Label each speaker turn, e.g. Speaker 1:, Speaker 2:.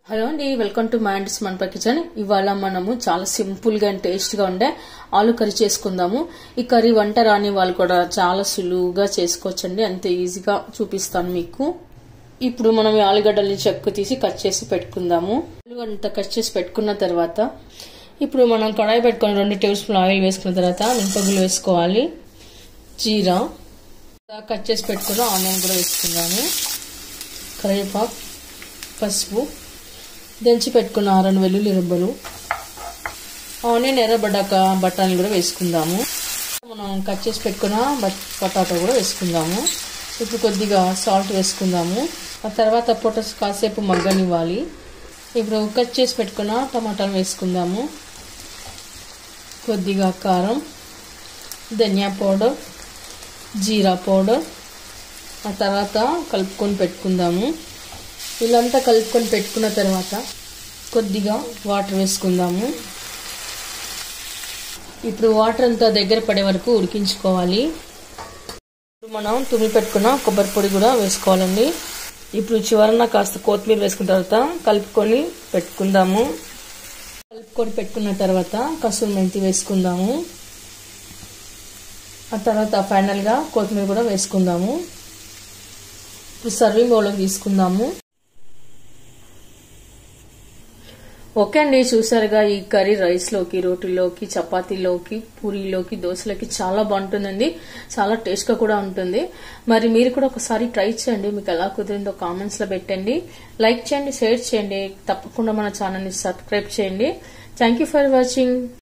Speaker 1: Hello అండి, welcome to my and మనపా kitchen. ఇవాళ మనము చాలా సింపుల్ గా అండ్ టేస్ట్ గా ఉండే ఆలు కర్రీ చేసుకుందాము. ఈ కర్రీ వంట రాని వాళ్ళు కూడా చాలా సులువుగా చేసుకోవచ్చండి, అంతే ఈజీగా చూపిస్తాను మీకు. ఇప్పుడు మనం ఈ ఆలుగడ్డల్ని చెక్కు తీసి కట్ చేసి పెట్టుకుందాము. ఆలుగడ్డ కట్ చేసి పెట్టుకున్న తర్వాత ఇప్పుడు మనం కడాయి పెట్టుకొని 2 టేబుల్ స్పూన్ ఆయిల్ వేసుకున్న తర్వాత మినపగుళ్ళు వేసుకోవాలి, జీరా, కట్ చేసి పెట్టుకున్న ఆనియన్ కూడా వేసుకుందాము, కరివేపాకు, పసుపు, దంచి పెట్టుకున్న 2 వెల్లుల్లి రెబ్బలు, ఆనియన్ ఎర్రబడ్డాక బఠానీలు కూడా వేసుకుందాము. మనం కట్ చేసి పెట్టుకున్న పొటాటో కూడా వేసుకుందాము. ఇప్పుడు కొద్దిగా సాల్ట్ వేసుకుందాము. ఆ తర్వాత పొటాటో కాసేపు మగ్గనివ్వాలి. ఇప్పుడు కట్ చేసి పెట్టుకున్న టమాటాలు వేసుకుందాము, కొద్దిగా కారం, ధనియా పౌడర్, జీరా పౌడర్, ఆ తర్వాత కలుపుకొని పెట్టుకుందాము. ఇలాంతా కలుపుకొని పెట్టుకున్న తర్వాత కొద్దిగా వాటర్ వేసుకుందాము. ఇప్పుడు వాటర్ అంతా దగ్గర పడే వరకు ఉడికించుకోవాలి. ఇప్పుడు మనం తురిమి పెట్టుకున్న కొబ్బరి పొడి కూడా వేసుకోవాలండి. ఇప్పుడు చివరన కాస్త కొత్తిమీర వేసుకున్న తర్వాత కలుపుకొని పెట్టుకుందాము. కలుపుకొని పెట్టుకున్న తర్వాత కసూరి మెంతి వేసుకుందాము. ఆ తర్వాత ఫైనల్గా కొత్తిమీర కూడా వేసుకుందాము. ఇప్పుడు సర్వింగ్ బౌల్లోకి తీసుకుందాము. ఓకే అండి, చూసారుగా ఈ కర్రీ రైస్లోకి, రోటీలోకి, చపాతీలోకి, పూరీలోకి, దోశలోకి చాలా బాగుంటుందండి. చాలా టేస్ట్గా కూడా ఉంటుంది. మరి మీరు కూడా ఒకసారి ట్రై చేయండి. మీకు ఎలా కుదిరిందో కామెంట్స్లో పెట్టండి. లైక్ చేయండి, షేర్ చేయండి, తప్పకుండా మన ఛానల్ని సబ్స్క్రైబ్ చేయండి. Thank you for watching.